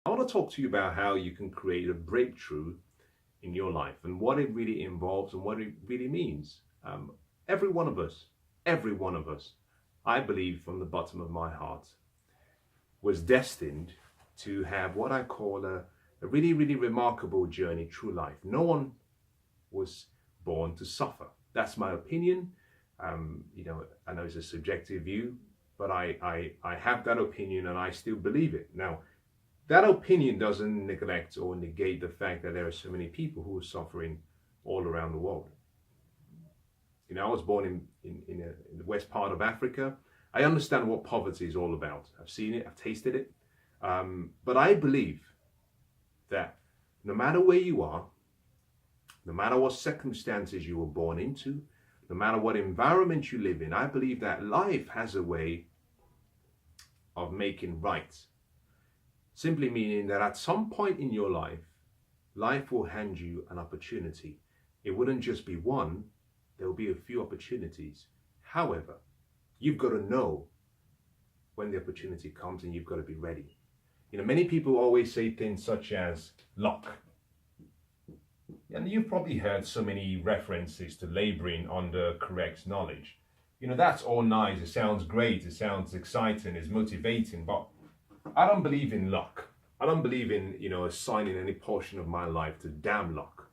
I want to talk to you about how you can create a breakthrough in your life and what it really involves and what it really means. Every one of us, every one of us, I believe from the bottom of my heart, was destined to have what I call a really, really remarkable journey through life. No one was born to suffer. That's my opinion. I know it's a subjective view, but I have that opinion and I still believe it. Now, that opinion doesn't neglect or negate the fact that there are so many people who are suffering all around the world. I was born in the west part of Africa. I understand what poverty is all about. I've seen it, I've tasted it. But I believe that no matter where you are, no matter what circumstances you were born into, no matter what environment you live in, I believe that life has a way of making right. Simply meaning that at some point in your life, life will hand you an opportunity. It wouldn't just be one, there will be a few opportunities. However, you've got to know when the opportunity comes and you've got to be ready. Many people always say things such as luck. And you've probably heard so many references to laboring under correct knowledge. That's all nice. It sounds great. It sounds exciting. It's motivating. But I don't believe in luck. I don't believe in, assigning any portion of my life to damn luck.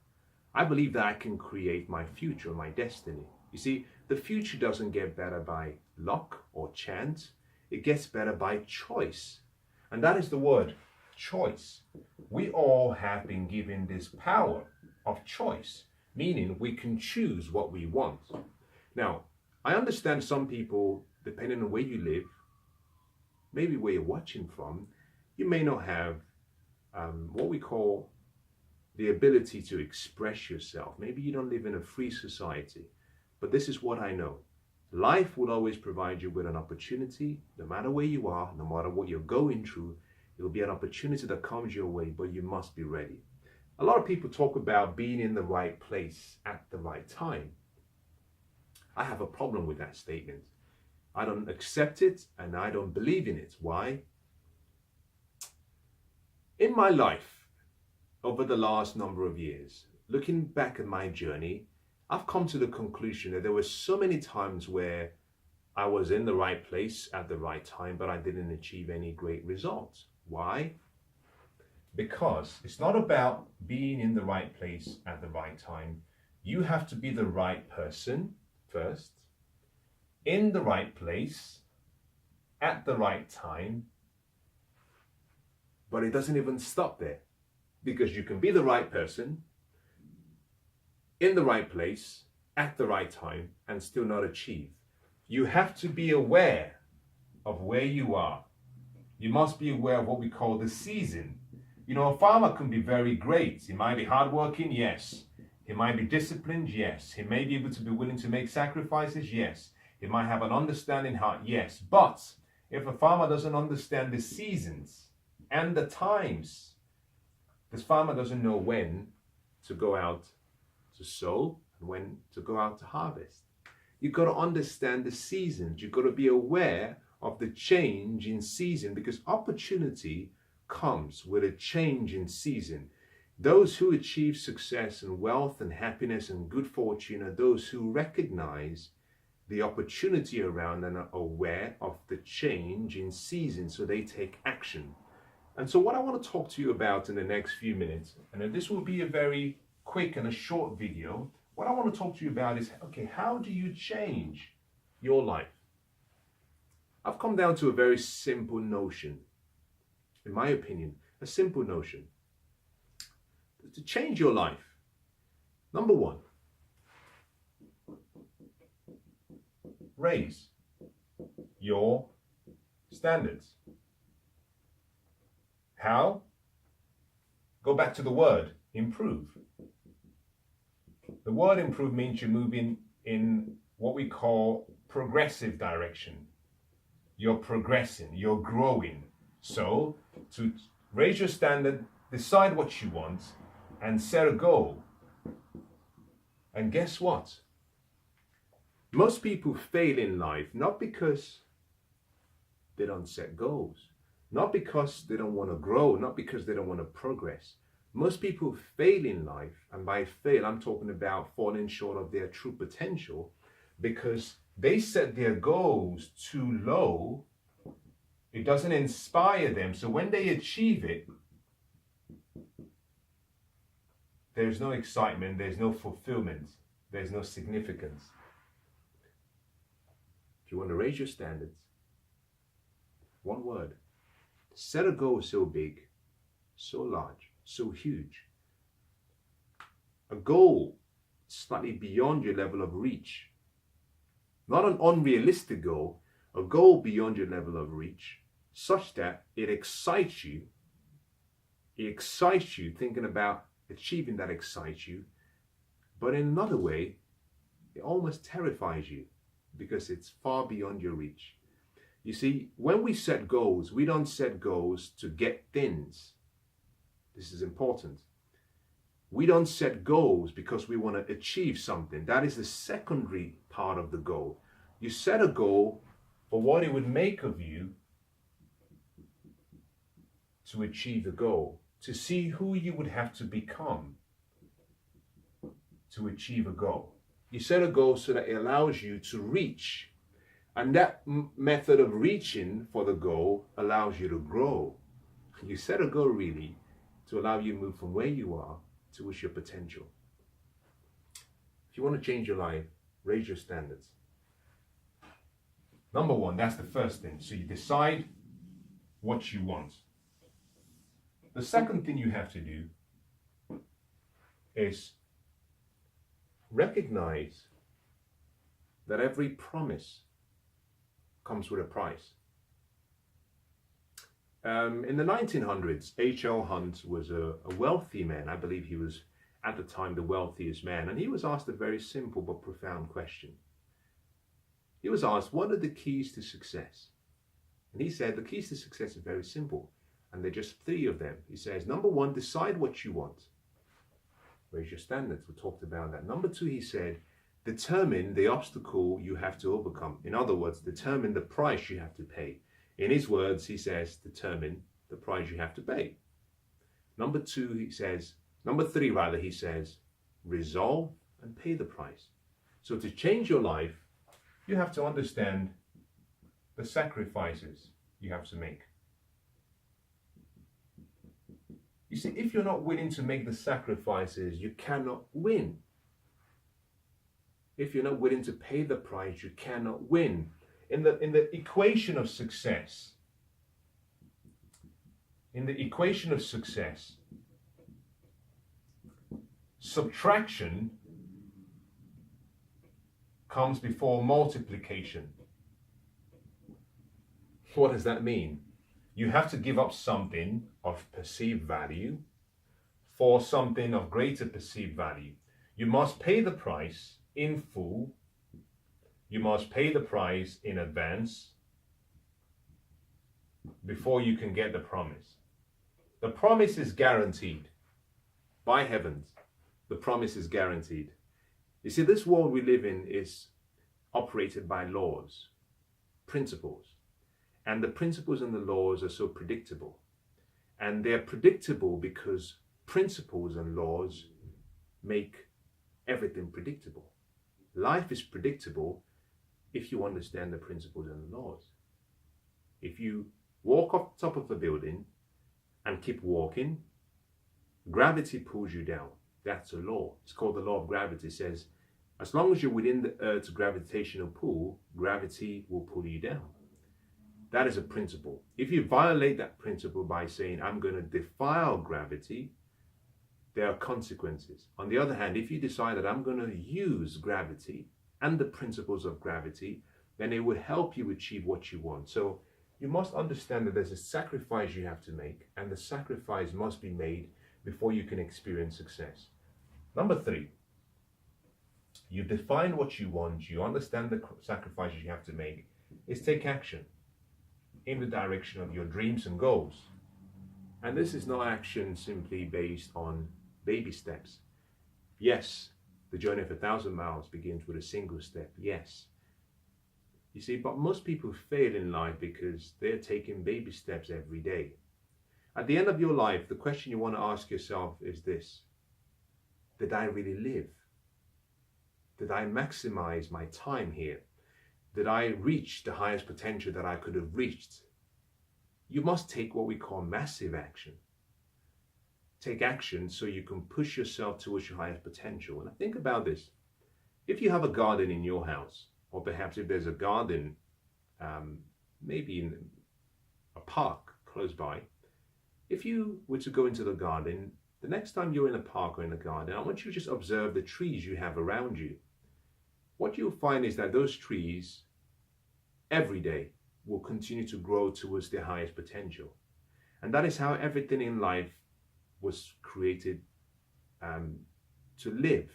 I believe that I can create my future, my destiny. You see, the future doesn't get better by luck or chance. It gets better by choice. And that is the word, choice. We all have been given this power of choice, meaning we can choose what we want. Now, I understand some people, depending on where you live, maybe where you're watching from, you may not have what we call the ability to express yourself. Maybe you don't live in a free society, but this is what I know. Life will always provide you with an opportunity, no matter where you are, no matter what you're going through. It will be an opportunity that comes your way, but you must be ready. A lot of people talk about being in the right place at the right time. I have a problem with that statement. I don't accept it and I don't believe in it. Why? In my life, over the last number of years, looking back at my journey, I've come to the conclusion that there were so many times where I was in the right place at the right time, but I didn't achieve any great results. Why? Because it's not about being in the right place at the right time. You have to be the right person first, in the right place, at the right time. But it doesn't even stop there, because you can be the right person, in the right place, at the right time, and still not achieve. You have to be aware of where you are. You must be aware of what we call the season. A farmer can be very great. He might be hardworking, yes. He might be disciplined, yes. He may be able to be willing to make sacrifices, yes. He might have an understanding heart, yes. But if a farmer doesn't understand the seasons and the times, this farmer doesn't know when to go out to sow and when to go out to harvest. You've got to understand the seasons. You've got to be aware of the change in season, because opportunity comes with a change in season. Those who achieve success and wealth and happiness and good fortune are those who recognize the opportunity around and are aware of the change in season, so they take action. And so what I want to talk to you about in the next few minutes, and this will be a very quick and a short video, what I want to talk to you about is, okay, how do you change your life? I've come down to a very simple notion, in my opinion, a simple notion. To change your life, number one, raise your standards. How? Go back to the word, improve. The word improve means you're moving in what we call progressive direction. You're progressing, you're growing. So, to raise your standard, decide what you want, and set a goal. And guess what? Most people fail in life not because they don't set goals, Not because they don't want to grow, not because they don't want to progress. Most people fail in life, and by fail, I'm talking about falling short of their true potential, because they set their goals too low. It doesn't inspire them. So when they achieve it, there's no excitement, there's no fulfillment, there's no significance. If you want to raise your standards, one word: set a goal so big, so large, so huge. A goal slightly beyond your level of reach. Not an unrealistic goal, a goal beyond your level of reach, such that it excites you. It excites you, thinking about achieving that excites you. But in another way, it almost terrifies you because it's far beyond your reach. You see, when we set goals, we don't set goals to get things. This is important. We don't set goals because we want to achieve something. That is the secondary part of the goal. You set a goal for what it would make of you to achieve the goal, to see who you would have to become to achieve a goal. You set a goal so that it allows you to reach. And that method of reaching for the goal allows you to grow. You set a goal really to allow you to move from where you are towards your potential. If you want to change your life, raise your standards. Number one, that's the first thing. So you decide what you want. The second thing you have to do is recognize that every promise comes with a price. In the 1900s, H.L. Hunt was a wealthy man. I believe he was, at the time, the wealthiest man. And he was asked a very simple but profound question. He was asked, what are the keys to success? And he said, the keys to success are very simple. And they're just three of them. He says, number one, decide what you want. Raise your standards. We talked about that. Number two, he said, determine the obstacle you have to overcome. In other words, determine the price you have to pay. In his words, he says, determine the price you have to pay. Number three, he says, resolve and pay the price. So to change your life, you have to understand the sacrifices you have to make. You see, if you're not willing to make the sacrifices, you cannot win. If you're not willing to pay the price, you cannot win. In the equation of success, subtraction comes before multiplication. What does that mean? You have to give up something of perceived value for something of greater perceived value. You must pay the price in full. You must pay the price in advance before you can get the promise. The promise is guaranteed. By heavens, the promise is guaranteed. You see, this world we live in is operated by laws, principles. And the principles and the laws are so predictable. And they're predictable because principles and laws make everything predictable. Life is predictable if you understand the principles and the laws. If you walk off the top of a building and keep walking, gravity pulls you down. That's a law. It's called the law of gravity. It says, as long as you're within the Earth's gravitational pull, gravity will pull you down. That is a principle. If you violate that principle by saying, I'm going to defy gravity, there are consequences. On the other hand, if you decide that I'm going to use gravity and the principles of gravity, then it would help you achieve what you want. So you must understand that there's a sacrifice you have to make, and the sacrifice must be made before you can experience success. Number three, you define what you want, you understand the sacrifices you have to make, is take action in the direction of your dreams and goals. And this is not action simply based on baby steps. Yes, the journey of 1,000 miles begins with a single step. Yes. You see, but most people fail in life because they're taking baby steps every day. At the end of your life, the question you want to ask yourself is this: did I really live? Did I maximize my time here? Did I reach the highest potential that I could have reached? You must take what we call massive action. Take action so you can push yourself towards your highest potential. And think about this. If you have a garden in your house, or perhaps if there's a garden, maybe in a park close by, if you were to go into the garden, the next time you're in a park or in a garden, I want you to just observe the trees you have around you. What you'll find is that those trees every day will continue to grow towards their highest potential. And that is how everything in life was created to live.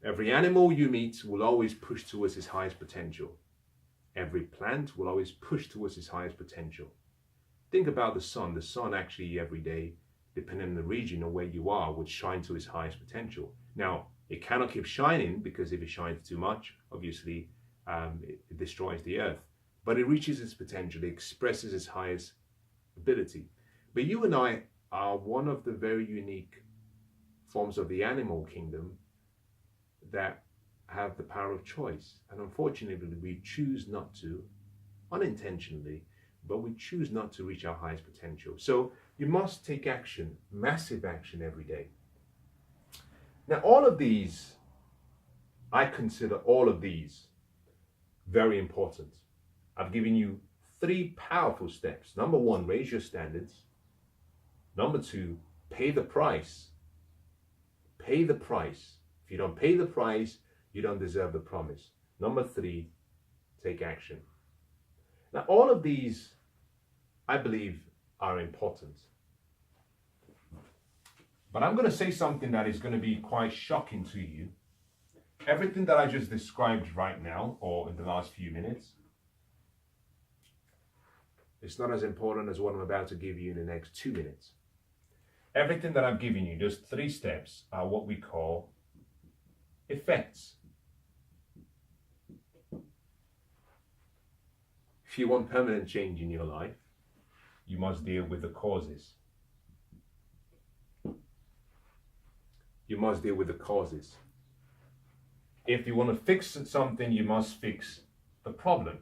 Every animal you meet will always push towards its highest potential. Every plant will always push towards its highest potential. Think about the sun. The sun actually every day, depending on the region or where you are, would shine to its highest potential. Now, it cannot keep shining because if it shines too much, obviously it destroys the earth. But it reaches its potential, it expresses its highest ability. But you and I are one of the very unique forms of the animal kingdom that have the power of choice. And unfortunately, we choose not to, unintentionally, but we choose not to reach our highest potential. So you must take action, massive action every day. Now, all of these, I consider all of these very important. I've given you 3 powerful steps. Number 1, raise your standards. Number 2, pay the price. Pay the price. If you don't pay the price, you don't deserve the promise. Number 3, take action. Now, all of these, I believe, are important. But I'm going to say something that is going to be quite shocking to you. Everything that I just described right now, or in the last few minutes, it's not as important as what I'm about to give you in the next 2 minutes. Everything that I've given you, those 3 steps, are what we call effects. If you want permanent change in your life, you must deal with the causes. You must deal with the causes. If you want to fix something, you must fix the problem,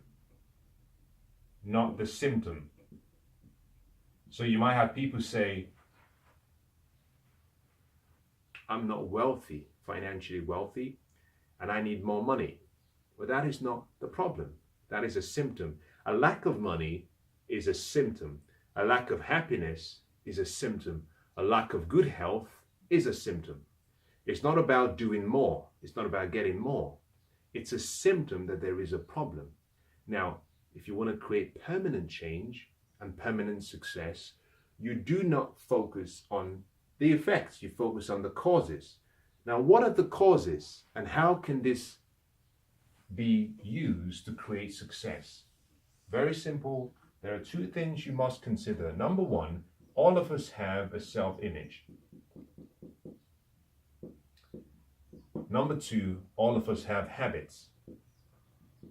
not the symptom. So you might have people say, I'm not wealthy, financially wealthy, and I need more money. Well, that is not the problem. That is a symptom. A lack of money is a symptom. A lack of happiness is a symptom. A lack of good health is a symptom. It's not about doing more. It's not about getting more. It's a symptom that there is a problem. Now, if you want to create permanent change and permanent success, you do not focus on the effects. You focus on the causes. Now, what are the causes and how can this be used to create success? Very simple. There are 2 things you must consider. Number 1, all of us have a self-image. Number 2, all of us have habits.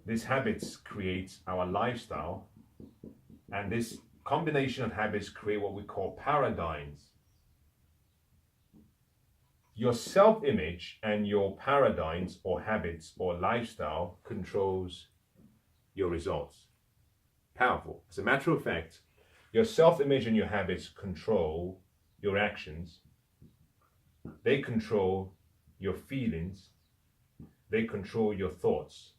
These habits create our lifestyle, and this combination of habits create what we call paradigms. Your self-image and your paradigms or habits or lifestyle controls your results. Powerful. As a matter of fact, your self-image and your habits control your actions. They control your feelings. They control your thoughts.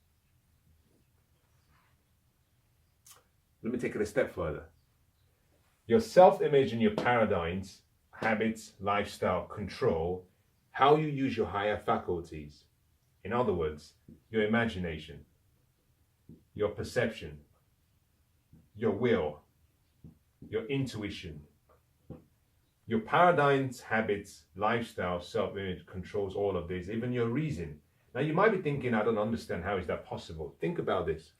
Let me take it a step further. Your self-image and your paradigms, habits, lifestyle control how you use your higher faculties. In other words, your imagination, your perception, your will, your intuition. Your paradigms, habits, lifestyle, self-image controls all of this, even your reason. Now you might be thinking, I don't understand, how is that possible? Think about this.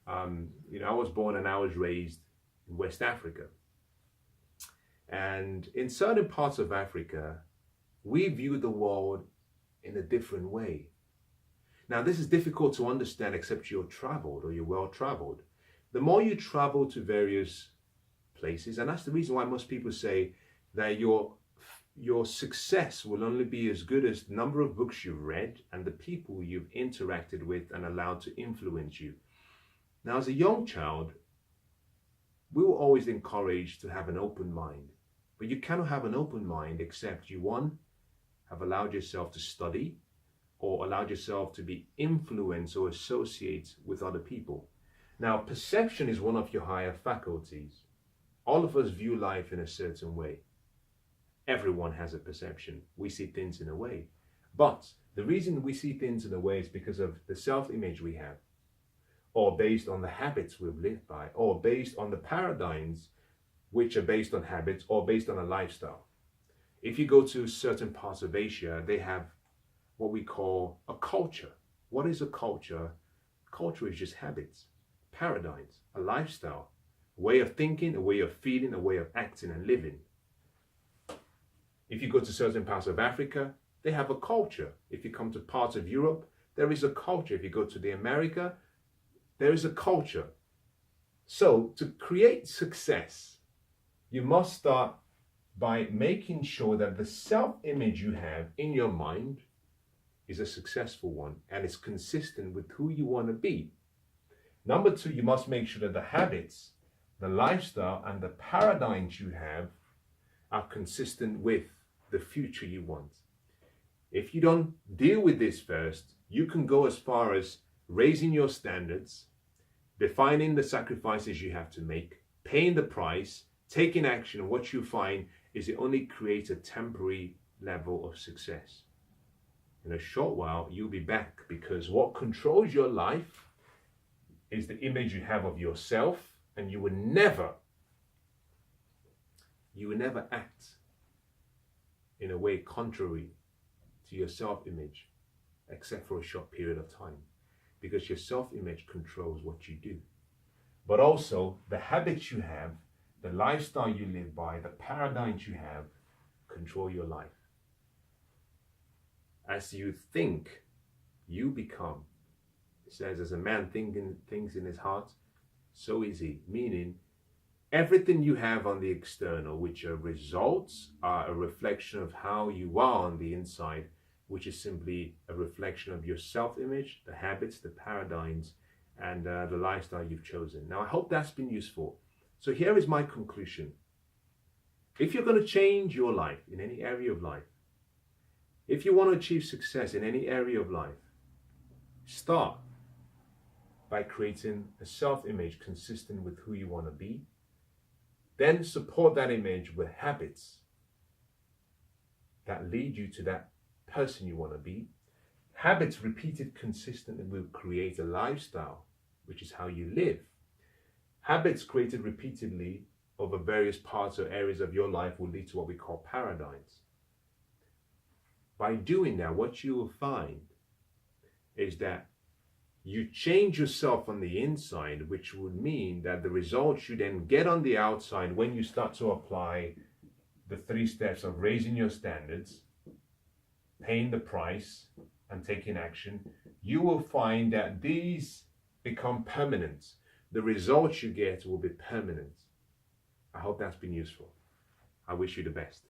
I was born and I was raised in West Africa. And in certain parts of Africa, we view the world in a different way. Now, this is difficult to understand except you're traveled or you're well traveled. The more you travel to various places, and that's the reason why most people say that your success will only be as good as the number of books you've read and the people you've interacted with and allowed to influence you. Now, as a young child, we were always encouraged to have an open mind. But you cannot have an open mind except you, one, have allowed yourself to study or allowed yourself to be influenced or associate with other people. Now, perception is one of your higher faculties. All of us view life in a certain way. Everyone has a perception. We see things in a way. But the reason we see things in a way is because of the self-image we have, or based on the habits we've lived by, or based on the paradigms which are based on habits, or based on a lifestyle. If you go to certain parts of Asia, they have what we call a culture. What is a culture? Culture is just habits, paradigms, a lifestyle, a way of thinking, a way of feeling, a way of acting and living. If you go to certain parts of Africa, they have a culture. If you come to parts of Europe, there is a culture. If you go to the America, there is a culture. So to create success, you must start by making sure that the self-image you have in your mind is a successful one and is consistent with who you want to be. Number two, you must make sure that the habits, the lifestyle, and the paradigms you have are consistent with the future you want. If you don't deal with this first, you can go as far as raising your standards, defining the sacrifices you have to make, paying the price, taking action, and what you find is it only creates a temporary level of success. In a short while, you'll be back, because what controls your life is the image you have of yourself, and you will never act in a way contrary to your self-image, except for a short period of time, because your self-image controls what you do. But also the habits you have, the lifestyle you live by, the paradigms you have control your life. As you think, you become. It says, as a man thinking things in his heart, so is he. Meaning, everything you have on the external, which are results, are a reflection of how you are on the inside, which is simply a reflection of your self-image, the habits, the paradigms, and the lifestyle you've chosen. Now, I hope that's been useful. So here is my conclusion. If you're going to change your life in any area of life, if you want to achieve success in any area of life, start by creating a self-image consistent with who you want to be. Then support that image with habits that lead you to that person you want to be. Habits repeated consistently will create a lifestyle, which is how you live. Habits created repeatedly over various parts or areas of your life will lead to what we call paradigms. By doing that, what you will find is that you change yourself on the inside, which would mean that the results you then get on the outside when you start to apply the 3 steps of raising your standards, paying the price, and taking action, you will find that these become permanent. The results you get will be permanent. I hope that's been useful. I wish you the best.